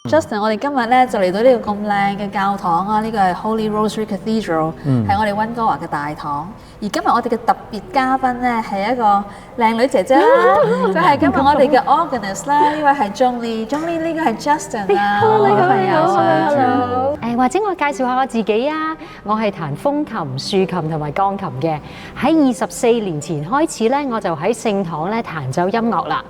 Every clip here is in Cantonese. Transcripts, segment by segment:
Justin，我哋今日咧就嚟到呢個咁靚嘅教堂啊！呢個係 Holy Rosary Cathedral，係我哋溫哥華嘅大堂。而今日我哋嘅特別嘉賓咧係一個靚女姐姐啦，佢係今日我哋嘅 organist 啦。呢位係 Jong Lee 呢個係 Justin 啊，呢個朋友。Hello。或者我介紹下我自己啊，我係彈風琴、豎琴同埋鋼琴嘅。喺24年前開始咧，我就喺聖堂咧彈奏音樂啦。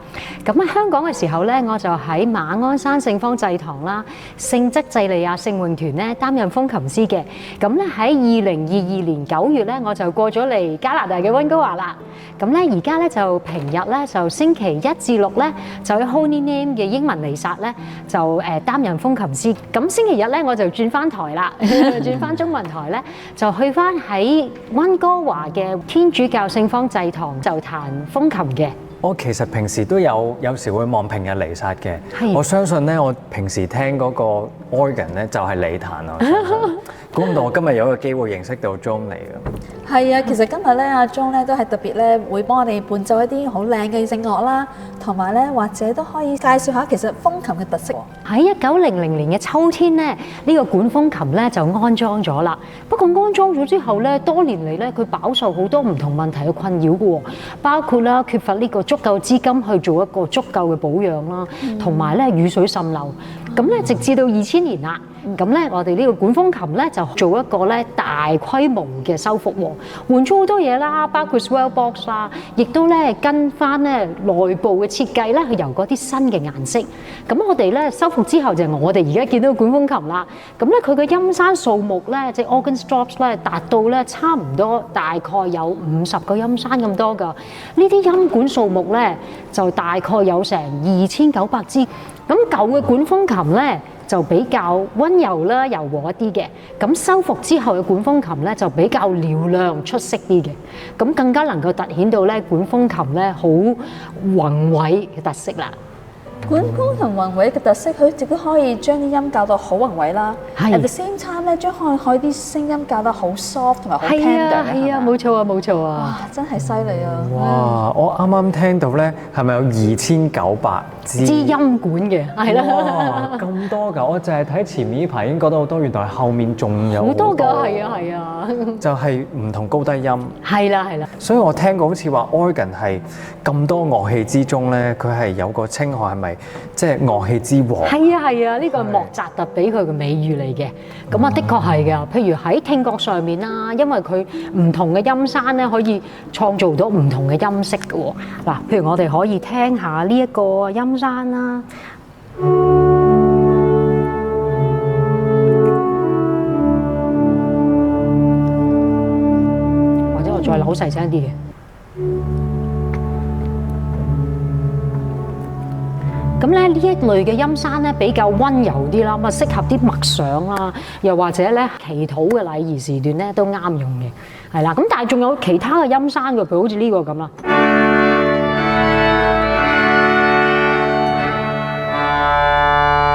咁喺香港嘅時候咧，我就喺馬鞍山聖方濟堂啦、聖則濟利亞聖詠團咧擔任風琴師嘅。咁咧喺2022年9月咧，我就過咗嚟加拿大嘅溫哥華啦。咁咧而家咧就平日咧就星期1至6咧就喺 Holy Name 嘅英文彌撒咧就擔任風琴師。咁星期日咧我就轉翻台啦，轉翻中文台咧就去翻喺溫哥華嘅天主教聖方濟堂就彈風琴嘅。我其實平時都有時會望平日彌撒嘅，我相信咧，我平時聽嗰個 organ 咧就係你彈啊！估唔到我今日有一個機會認識到 Jong 嚟嘅。係啊，其實今日咧阿 Jong 咧都係特別咧會幫我哋伴奏一啲好靚嘅聖樂啦，同埋咧或者都可以介紹下其實風琴嘅特色。喺1900年嘅秋天咧，呢個管風琴咧就安裝咗啦。不過安裝咗之後咧，多年嚟咧佢飽受好多唔同問題嘅困擾嘅喎，包括啦缺乏呢個足夠資金去做一個足夠嘅保養啦，同埋咧雨水滲漏。咁咧直至到2000年啦，咁咧我哋呢個管風琴咧就做一個咧大規模嘅修復喎，換咗好多嘢啦，包括 swell box 啦，亦都咧跟翻咧內部嘅設計咧去油嗰啲新嘅顏色。咁我哋咧修復之後就係我哋而家見到管風琴啦。咁咧佢嘅音山數目咧，即係 organ stops 咧達到咧差唔多大概有50個音山咁多㗎。呢啲音管數目咧就大概有成2900支。咁舊嘅管風琴咧就比較溫柔啦、柔和一啲嘅，咁修復之後嘅管風琴咧就比較嘹亮出色啲嘅，咁更加能夠突顯到咧管風琴咧好宏偉嘅特色啦。管風琴宏偉嘅特色，佢亦都可以將啲音校到好宏偉啦。At the same time 咧，將可以啲聲音校得好 soft 同埋好 tender。係啊，冇錯啊，冇錯啊。哇，真係犀利啊！哇，我啱啱聽到咧，係咪有2900支音管嘅？係啦。哇，咁多㗎！我淨係睇前面呢排已經覺得好多，原來後面仲有好多㗎，係啊，係啊。就係唔同高低音。係啦，係啦。所以我聽過好似話 organ 係咁多樂器之中咧，佢係有個稱號係咪即係樂器之王？係啊，係啊，呢個係莫扎特俾佢嘅美譽嚟嘅。咁啊，的確係㗎。譬如喺聽覺上面啦，因為佢唔同嘅音山咧，可以創造到唔同嘅音色㗎喎。嗱，譬如我哋可以聽下呢一個音山啦。或者我再扭細聲啲嘅。咁咧呢一類嘅音山咧比較溫柔啲啦，咁啊適合啲默想啦，又或者咧祈禱嘅禮儀時段咧都啱用嘅，係啦。咁但係仲有其他嘅音山嘅，譬如好似呢個咁啦，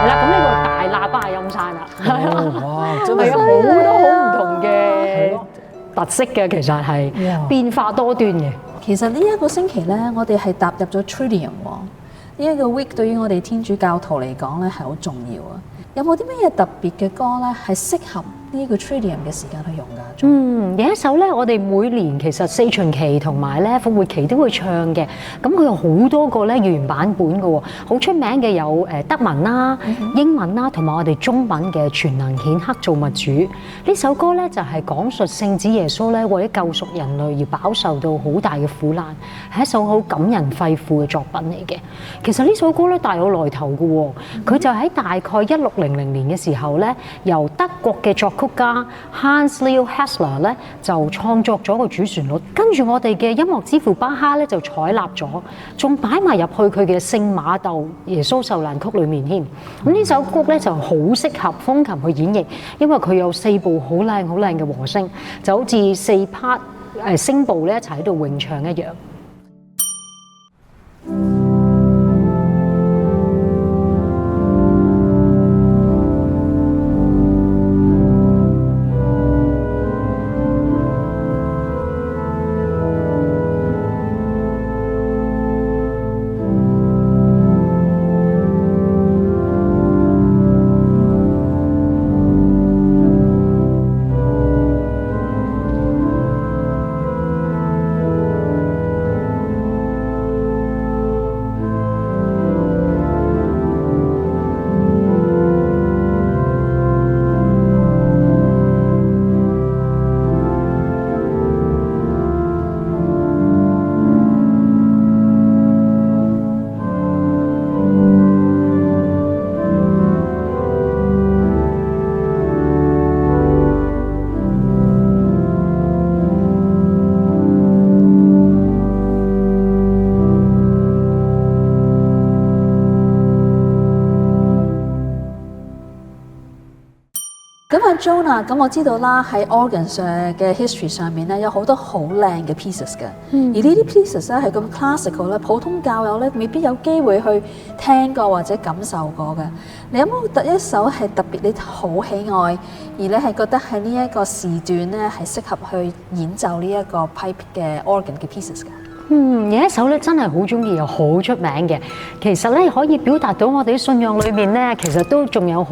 係啦。咁呢個大喇叭嘅音山啦，哇，真係好多好唔同嘅特色嘅，其實係變化多端嘅。其實呢一個星期咧，我哋係踏入咗 Triduum 喎。呢一個 week 對於我哋天主教徒嚟講咧係好重要啊！有冇啲乜嘢特別嘅歌咧係適合呢個 Triduum 嘅時間去用㗎？有一首咧，我哋每年其實四旬期同埋咧復活期都會唱嘅。咁佢有好多個咧原版本嘅喎，好出名嘅有德文啦、英文啦，同埋我哋中文嘅全能顯赫造物主。呢首歌咧就係講述聖子耶穌咧為咗救贖人類而飽受到好大嘅苦難，係一首好感人肺腑嘅作品嚟嘅。其實呢首歌咧大有來頭嘅喎，佢就喺大概1600年嘅時候咧，由德國嘅作曲家 Hans Leo Hessler 咧就創作咗個主旋律，跟住我哋嘅音樂之父巴哈咧就採納咗，仲擺埋入去佢嘅聖馬竇耶穌受難曲裏面添。咁呢首曲咧就好適合風琴去演繹，因為佢有4部好靚好靚嘅和聲，就好似4 part 聲部咧一齊喺度詠唱一樣。Jonah，咁我知道啦，喺 organ 上嘅 history 上面咧，有好多好靚嘅 pieces 嘅。而呢啲 pieces 咧係咁 classical 咧，普通教友咧未必有機會去聽過或者感受過嘅。你有冇特一首係特別你好喜愛，而你係覺得喺呢一個時段咧係適合去演奏呢一個 pipe 嘅 organ 嘅 pieces 㗎？有一首咧真係好中意又好出名嘅，其實咧可以表達到我哋啲信仰裏面咧，其實都仲有好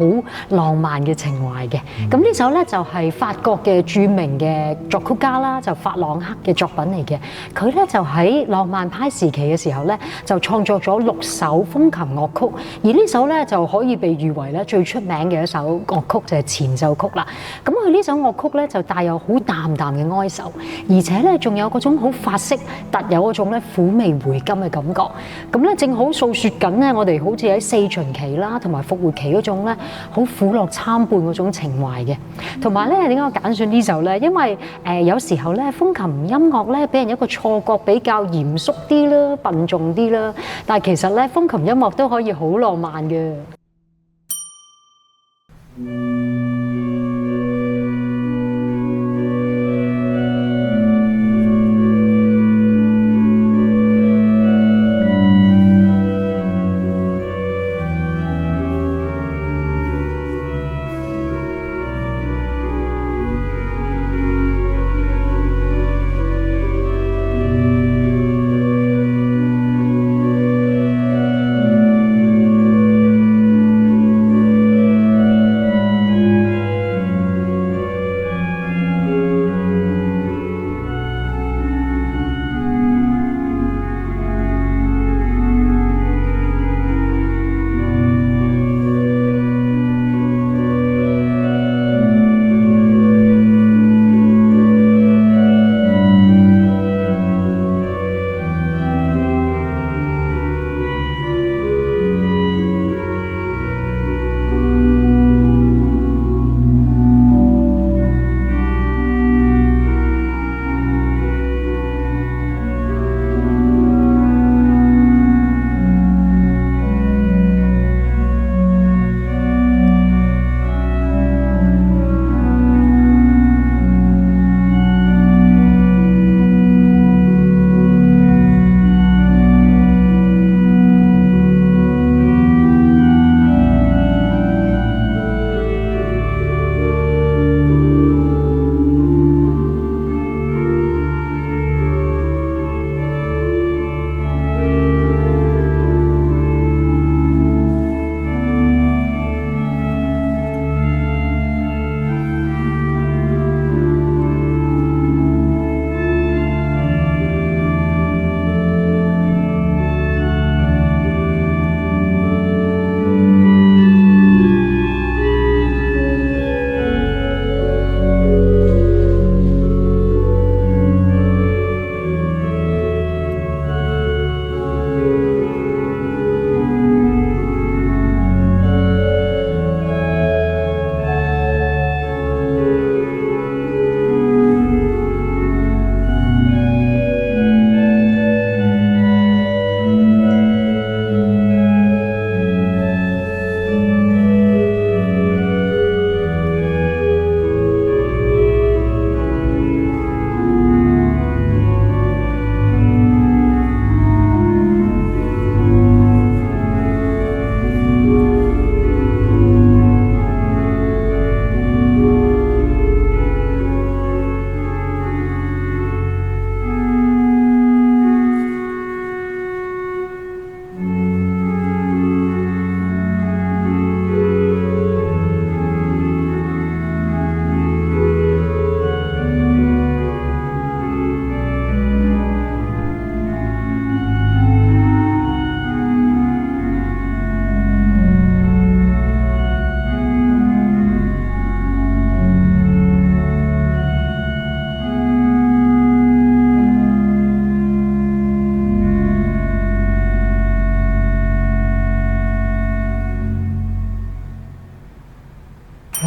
浪漫嘅情懷嘅。咁呢首咧就係法國嘅著名嘅作曲家啦，就法朗克嘅作品嚟嘅。佢咧就喺浪漫派時期嘅時候咧，就創作咗6首風琴樂曲，而呢首咧就可以被譽為咧最出名嘅一首樂曲，就係前奏曲啦。咁佢呢首樂曲咧就帶有好淡淡嘅哀愁，而且咧仲有嗰種好法式特有嗰種咧苦味回甘嘅感覺，咁咧正好訴説緊咧我哋好似喺四旬期啦，同埋復活期嗰種咧好苦樂參半嗰種情懷嘅。同埋咧點解我揀選呢首咧？因為有時候咧風琴音樂咧俾人一個錯覺比較嚴肅啲啦、笨重啲啦，但係其實咧風琴音樂都可以好浪漫嘅。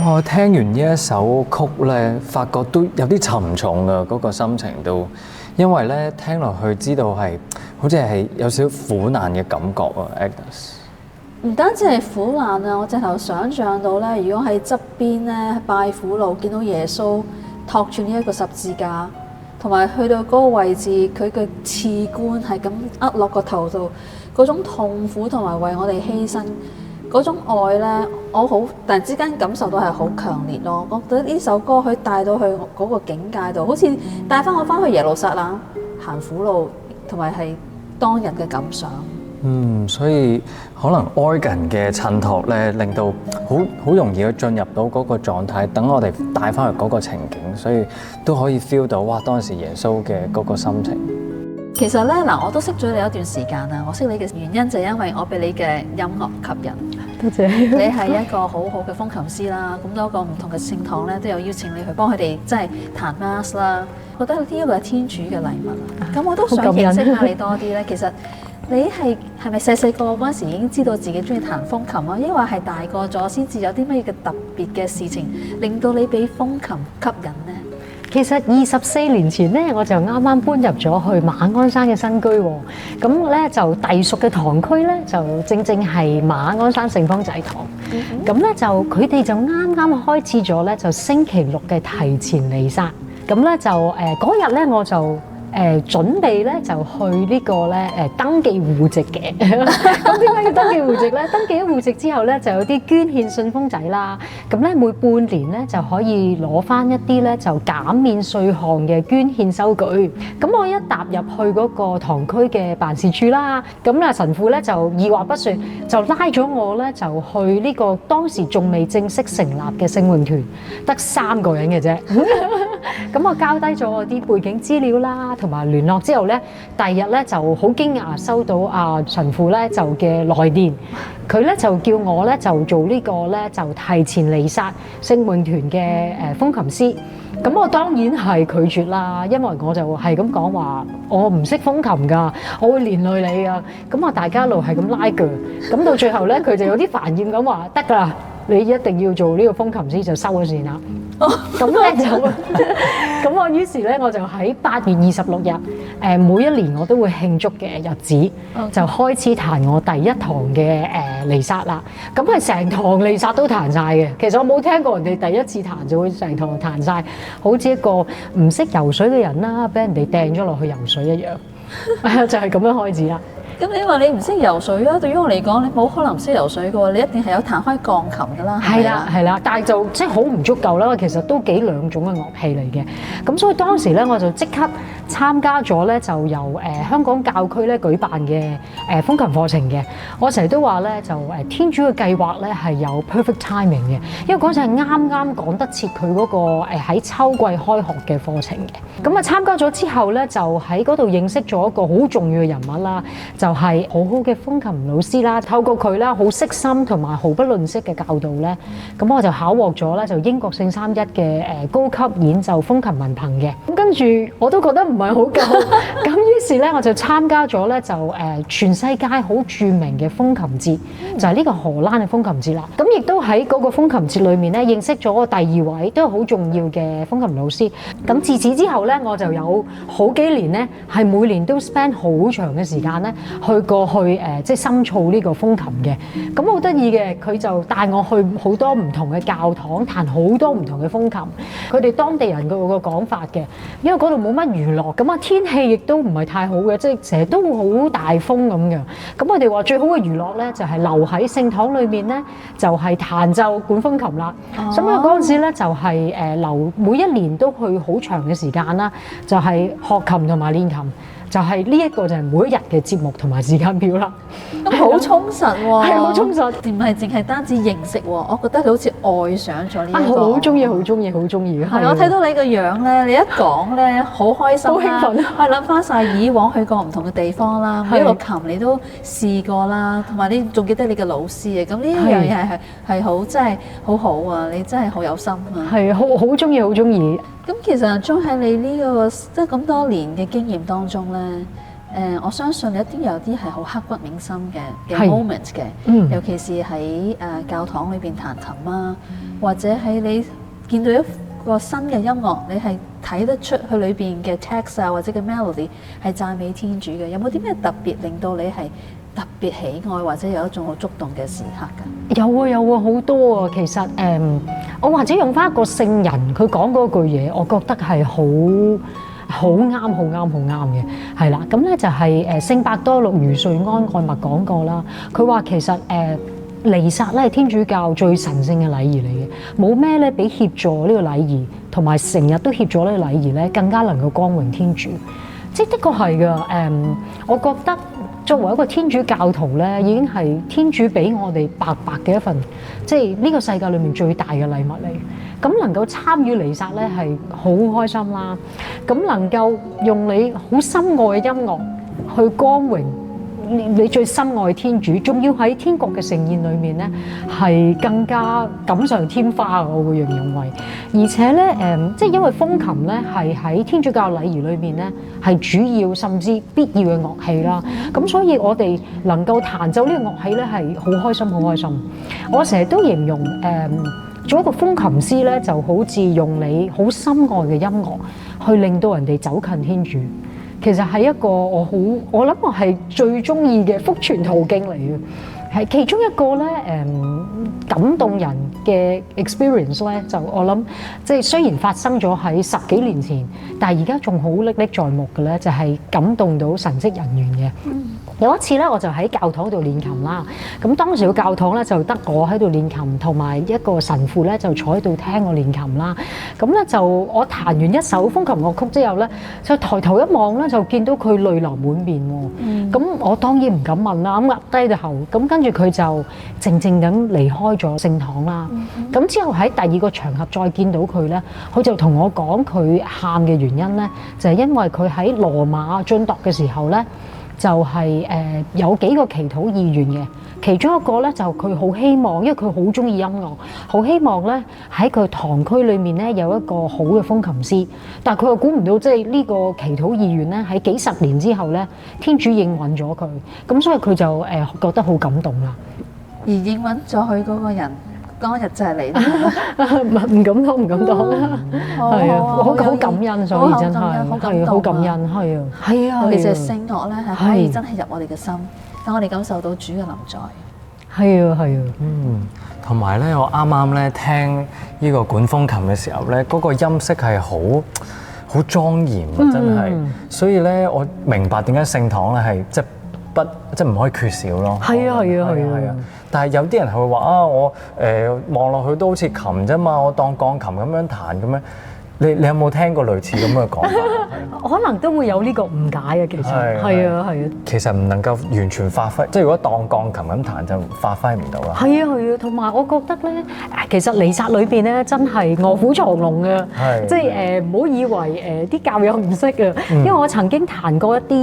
我聽完呢一首曲咧，發覺都有啲沉重啊，嗰個心情都，因為咧聽落去知道係好似係有少少苦難嘅感覺啊 ，Agnes。唔單止係苦難啊，我直頭想像到咧，如果喺側邊咧拜苦路見到耶穌托住呢一個十字架，同埋去到嗰個位置，佢嘅刺冠係咁扼落個頭度，嗰種痛苦同埋為我哋犧牲嗰種愛咧，我好突然之間感受到係好強烈咯。我覺得呢首歌佢帶到去嗰個境界度，好似帶翻我翻去耶路撒冷行苦路，同埋係當日嘅感想。所以可能 organ 嘅襯托咧，令到好容易去進入到嗰個狀態，等我哋帶翻去嗰個情景，所以都可以 feel 到哇當時耶穌嘅嗰個心情。其實咧嗱，我都識咗你一段時間啦。我識你嘅原因就係因為我俾你嘅音樂吸引。多謝。你係一個好好嘅風琴師啦，咁多個唔同嘅聖堂咧都有邀請你去幫佢哋即係彈 mass 啦。覺得呢一個係天主嘅禮物啊。咁我都想認識下你多啲咧。其實你係咪細個嗰陣時已經知道自己中意彈風琴啊？抑或係大個咗先至有啲乜嘢嘅特別嘅事情令到你俾風琴吸引呢？其實24年前咧，我就啱啱搬入咗去馬鞍山嘅新居喎。咁咧就隸屬嘅堂區咧，就正係馬鞍山聖方濟堂。咁咧就佢哋就啱啱開始咗咧，就星期六嘅提前彌撒。咁咧就嗰日咧我就準備咧就去呢個咧登記戶籍嘅。咁點解要登記戶籍咧？登記咗戶籍之後咧，就有啲捐獻信封仔啦。咁咧每半年咧就可以攞翻一啲咧就減免稅項嘅捐獻收據。咁我一踏入去嗰個堂區嘅辦事處啦，咁啊神父咧就二話不說就拉咗我咧就去呢個當時仲未正式成立嘅聖詠團，得3個人嘅啫。咁我交低咗我啲背景資料啦，同埋聯絡之後咧，第二日咧就好驚訝收到神父咧就嘅來電，佢咧就叫我咧就做呢個咧就提前彌撒聖詠團嘅風琴師。咁我當然係拒絕啦，因為我就係咁講話，我唔識風琴㗎，我會連累你啊。咁大家一路係咁拉鋸，咁到最後咧佢就有啲煩厭咁話得㗎啦，你一定要做呢個風琴師就收咗線啦。咁咧就咁我於是咧我就喺8月26日每一年我都會慶祝嘅日子，就開始彈我第一堂嘅彌撒啦。咁係成堂彌撒都彈晒嘅。其實我冇聽過人哋第一次彈就會成堂彈晒，好似一個唔識游水嘅人啦，俾人哋掟咗落去游水一樣。就係咁樣開始啦。咁你話你唔識游水啊？對於我嚟講，你冇可能唔識游水嘅喎，你一定係有彈開鋼琴㗎啦。係啦，係啦，但係就即係好唔足夠啦。其實都幾兩種嘅樂器嚟嘅。咁所以當時咧，我就即刻參加咗咧，就由香港教區咧舉辦嘅風琴課程嘅。我成日都話咧，就天主嘅計劃咧係有 perfect timing 嘅，因為嗰陣係啱啱趕得切佢嗰個喺秋季開學嘅課程嘅。咁參加咗之後咧，就喺嗰度認識咗一個好重要嘅人物啦。就係好好嘅風琴老師啦，透過佢啦，好悉心同埋毫不吝嗇嘅教導咧，咁我就考獲咗咧就英國聖三一嘅高級演奏風琴文憑嘅。咁跟住我都覺得唔係好夠，咁於是咧我就參加咗咧就全世界好著名嘅風琴節，就係呢個荷蘭嘅風琴節啦。咁亦都喺嗰個風琴節裏面咧認識咗第2位都係好重要嘅風琴老師。咁自此之後咧，我就有好幾年咧係每年都 spend 好長嘅時間咧。去過去即係深造呢個風琴嘅，咁好得意嘅，佢就帶我去好多唔同嘅教堂彈好多唔同嘅風琴。佢哋當地人個講法嘅，因為嗰度冇乜娛樂，咁天氣亦都唔係太好嘅，即係成日都好大風咁嘅。咁我哋話最好嘅娛樂咧，就係留喺聖堂裏面咧，就係彈奏管風琴啦。咁嗰陣時咧就係留每一年都去好長嘅時間啦，就係學琴同埋練琴。就係呢一個就係每一日嘅節目同埋時間表啦。咁好充實喎，係好充實，唔係淨係單止認識喎，我覺得你好似愛上咗呢一個。好中意，好中意，好中意。係我睇到你個樣咧，你一講咧好開心啦，好興奮，係諗翻晒以往去過唔同嘅地方啦，每一個琴你都試過啦，同埋你仲記得你嘅老師嘅，咁呢一樣嘢係好真係好好啊！你真係好有心啊！係好中意，好中意。咁其實鍾喺你呢個即係咁多年嘅經驗當中咧，我相信你一定有啲係好刻骨銘心嘅 moment 嘅，尤其是喺教堂裏邊彈琴啊，或者喺你見到一個新嘅音樂，你係睇得出佢裏邊嘅 text 啊或者嘅 melody 係讚美天主嘅，有冇啲咩特別令到你係特別喜愛或者有一種好觸動嘅時刻㗎？有啊，好多啊。其實我或者用翻一個聖人佢講嗰句嘢，我覺得係好啱嘅，係啦。咁咧就係聖伯多祿余瑞安愛默講過啦。佢話其實彌撒咧係天主教最神聖嘅禮儀嚟嘅，冇咩咧比協助呢個禮儀同埋成日都協助呢個禮儀咧更加能夠光榮天主。即係的確係㗎。我覺得作為一個天主教徒咧，已經係天主俾我哋白白嘅一份，即係呢個世界裏面最大嘅禮物嚟。咁能夠參與彌撒咧係好開心啦。咁能夠用你好深愛嘅音樂去光榮你最深愛嘅天主，仲要喺天國嘅盛宴裏面咧，係更加錦上添花。我會形容為，而且咧即係因為風琴咧係喺天主教禮儀裏面咧係主要甚至必要嘅樂器啦。咁所以我哋能夠彈奏呢個樂器咧係好開心，好開心。我成日都形容做一個風琴師咧，就好似用你好深愛嘅音樂去令到人哋走近天主。其實係一個我諗我係最中意嘅福傳途徑嚟嘅，係其中一個咧感動人嘅 experience 咧，就我諗即係雖然發生咗喺10幾年前，但係而家仲好歷歷在目嘅咧，就係感動到神職人員嘅。有一次咧，我就喺教堂度練琴啦。咁當時個教堂咧就得我喺度練琴，同埋一個神父咧就坐喺度聽我練琴啦。咁咧就我彈完一首風琴樂曲之後咧，就抬頭一望咧，就見到佢淚流滿面喎。咁我當然唔敢問啦，咁壓低個頭。咁跟住佢就靜靜咁離開咗聖堂啦。咁之後喺第二個場合再見到佢咧，佢就同我講佢喊嘅原因咧，就係因為佢喺羅馬晉鐸嘅時候咧。就係有幾個祈禱意願嘅，其中一個咧就佢好希望，因為佢好中意音樂，好希望咧喺佢堂區裏面咧有一個好嘅風琴師，但係佢又估唔到，即係呢個祈禱意願咧喺幾十年之後咧，天主應允咗佢，咁所以佢就覺得好感動啦。而應允咗佢嗰個人，當日就係你，唔敢當，唔敢當，係啊，好感恩，所以真係係好感恩，係啊，係啊，其實聖樂咧係可以真係入我哋嘅心，等我哋感受到主嘅臨在。係啊，係啊，同埋咧，我啱啱咧聽呢個管風琴嘅時候咧，嗰個音色係好莊嚴啊，真係，所以咧我明白點解聖堂咧係即係唔可以缺少咯。係啊，係啊，係啊。但係有啲人係會話啊，我望落去都好似琴啫嘛，我當鋼琴咁樣彈咁樣。你有冇聽過類似咁嘅講法？可能都會有呢個誤解啊，其實係啊，係啊。其實唔能夠完全發揮，即係如果當鋼琴咁彈就發揮唔到啦。係啊，係啊，同埋我覺得咧，其實彌撒裏邊咧真係臥虎藏龍嘅，即係唔好以為啲教友唔識啊。因為我曾經彈過一啲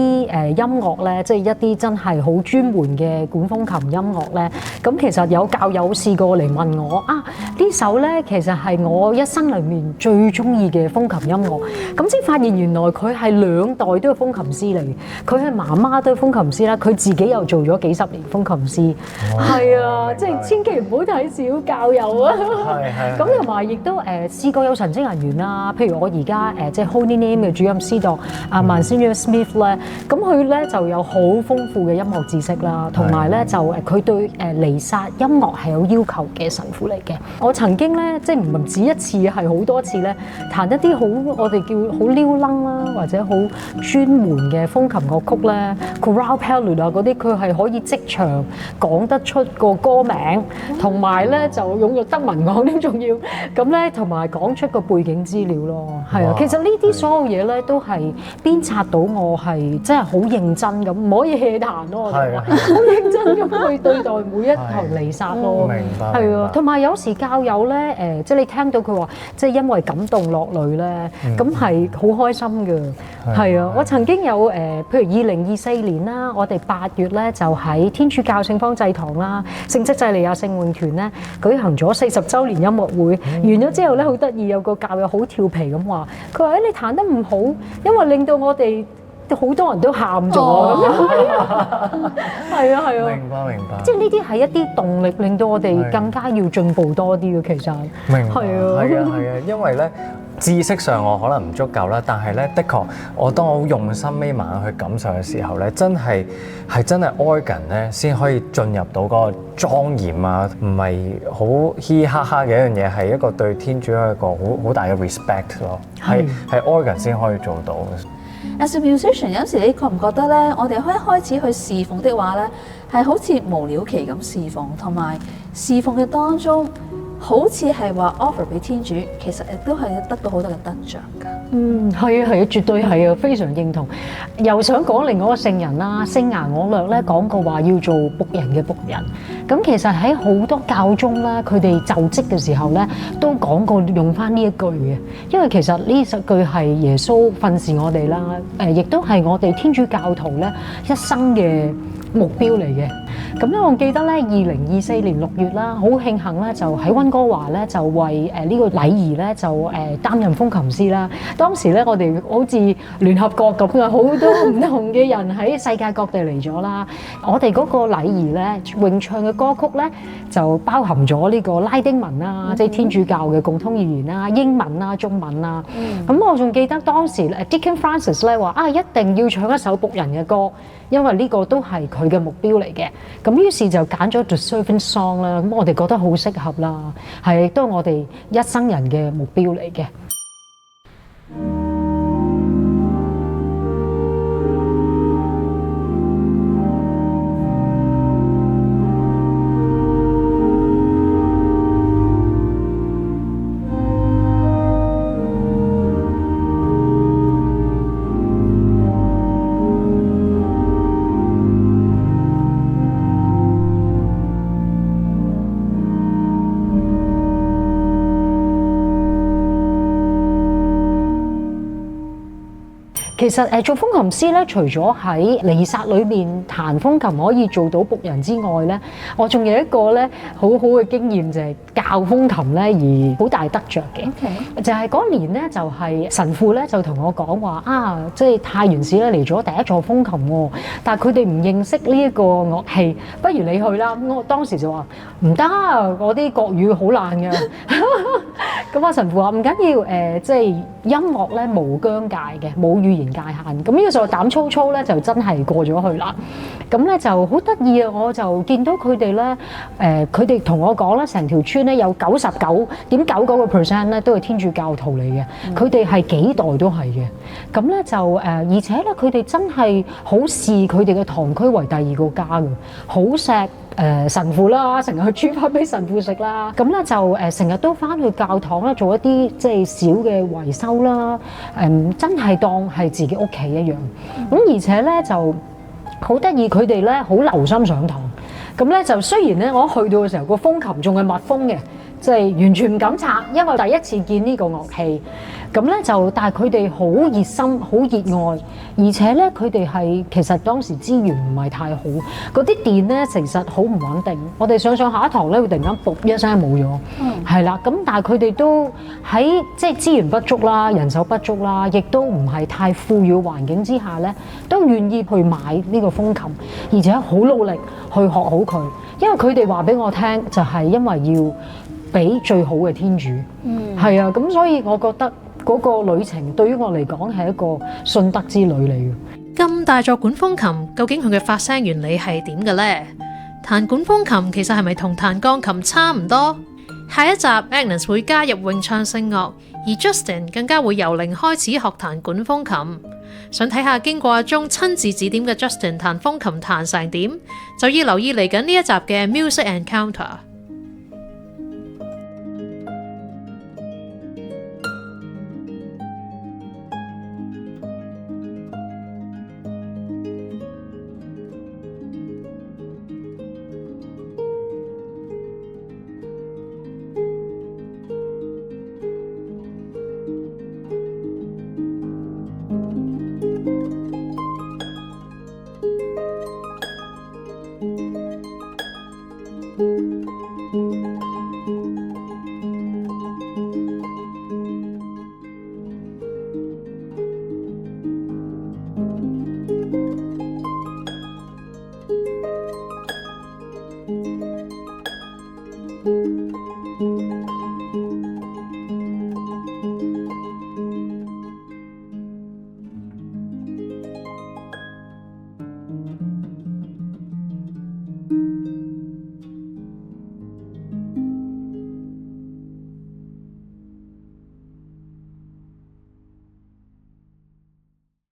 音樂咧，即係一啲真係好專門嘅管風琴音樂咧。咁其實有教友試過嚟問我啊，呢首咧其實係我一生裡面最中意嘅風琴音樂，咁先發現原來佢係2代都係風琴師嚟嘅，佢係媽媽都係風琴師啦，佢自己又做咗幾十年風琴師，係啊，即係千祈唔好睇小教友啊！係咁同埋亦都試過有神職人員啦，譬如我而家即係 Holy Name 嘅主任司鐸阿Monsignor Smith 咧，咁佢咧就有好豐富嘅音樂知識啦，同埋咧就佢對彌撒音樂係有要求嘅神父嚟嘅。我曾經咧即係唔止一次，係好多次咧彈一啲好我哋叫好撩楞啦，或者好專門嘅風琴樂曲咧 Chorale Prelude 啊嗰啲，佢係可以即場講得出個歌名，同埋咧就用咗德文講添，仲要咁咧，同埋講出個背景資料咯。係啊，其實呢啲所有嘢咧都係鞭策到我係真係好認真咁，唔可以 hea 彈咯。係啊，好認真咁去對待每一堂彌撒咯。明白。係啊，同埋有時教友咧即係你聽到佢話即係因為感動落淚咧，咁係好開心嘅。係啊，我曾經有譬如2024年啦，我哋8月咧就喺天主教聖方濟堂啦，聖職濟利亞聖詠團咧舉行咗40週年音樂會，完咗之後咧好得意，有個教友好調皮咁話，佢話你彈得唔好，因為令到我哋好多人都喊咗咁樣。係啊，係啊，明白。即係呢啲係一啲動力，令到我哋更加要進步多啲嘅。其實明白。係啊，因為咧知識上我可能唔足夠啦，但係咧，的確我當我好用心眯埋眼去感受嘅時候咧，真係 organ 咧先可以進入到嗰個莊嚴啊，唔係好嘻嘻哈哈嘅一樣嘢，係一個對天主有一個好大嘅 respect 咯，係 organ 先可以做到。As a musician， 有時你覺唔覺得咧，我哋一開始去侍奉的話咧，係好似無了期咁侍奉，同埋侍奉嘅當中，好似係話 offer 俾天主，其實亦都係得到好多嘅得着㗎。係啊，絕對係啊，非常認同。又想講另外一個聖人啦，聖亞我略咧講過話要做僕人嘅僕人。咁其實喺好多教宗咧，佢哋就職嘅時候咧，都講過用翻呢一句嘅。因為其實呢句係耶穌訓示我哋啦，亦都係我哋天主教徒咧一生嘅目標嚟嘅。咁咧，我記得咧，2024年6月啦，好慶幸咧，就喺溫哥華咧，就為呢個禮儀咧，就擔任風琴師啦。當時咧，我哋好似聯合國咁嘅，好多唔同嘅人喺世界各地嚟咗啦。我哋嗰個禮儀咧，詠唱嘅歌曲咧，就包含咗呢個拉丁文啦，即係天主教嘅共通語言啦、英文啦、中文啦。咁我仲記得當時Deacon Francis 咧話一定要唱一首僕人嘅歌，因為呢個都係佢嘅目標嚟嘅。咁於是就揀咗 The Servant Song 啦，咁我哋覺得好適合啦，係都係我哋一生人嘅目標嚟嘅。其實做風琴師咧，除咗喺彌撒裏面彈風琴可以做到僕人之外咧，我仲有一個咧好好嘅經驗，就係教風琴咧而好大得着嘅。Okay. 就係嗰年咧，就係神父咧就同我講話即係太原市咧嚟咗第一座風琴喎，但係佢哋唔認識呢一個樂器，不如你去啦。咁我當時就話唔得，我啲國語好爛嘅。咁阿神父話唔緊要，即係音樂咧無疆界嘅，冇語言界限。咁呢個時候膽粗粗咧就真係過咗去啦。咁咧就好得意啊！我就見到佢哋咧，佢哋同我講咧，成條村咧有99.99% 咧都係天主教徒嚟嘅。佢哋係幾代都係嘅。咁咧就而且咧佢哋真係好視佢哋嘅堂區為第二個家嘅，好錫神父啦，成日去煮飯俾神父食啦。咁咧就成日都翻去教堂咧做一啲即係小嘅維修啦。真係當係自己屋企一樣。咁而且咧就好得意，佢哋咧好留心上堂。咁咧就雖然咧我去到嘅時候個風琴仲係密封嘅，即係完全唔敢拆，因為第一次見呢個樂器。咁咧就，但係佢哋好熱心、好熱愛，而且咧佢哋係其實當時資源唔係太好，嗰啲電咧其實好唔穩定。我哋上下一堂咧會突然間噗一聲冇咗，係啦。咁但係佢哋都喺即係資源不足啦、人手不足啦，亦都唔係太富裕環境之下咧，都願意去買呢個風琴，而且好努力去學好佢。因為佢哋話俾我聽，就係因為要俾最好嘅天主，係啊。咁所以我覺得嗰個旅程對於我嚟講係一個信德之旅嚟嘅。咁大座管風琴，究竟佢嘅發聲原理係點嘅呢？彈管風琴其實係咪同彈鋼琴差唔多？下一集 Agnes 會加入詠唱聖樂，而 Justin 更加會由零開始學彈管風琴。想睇下經過阿鐘親自指點嘅 Justin 彈風琴彈成點，就要留意嚟緊呢一集嘅 Music Encounter。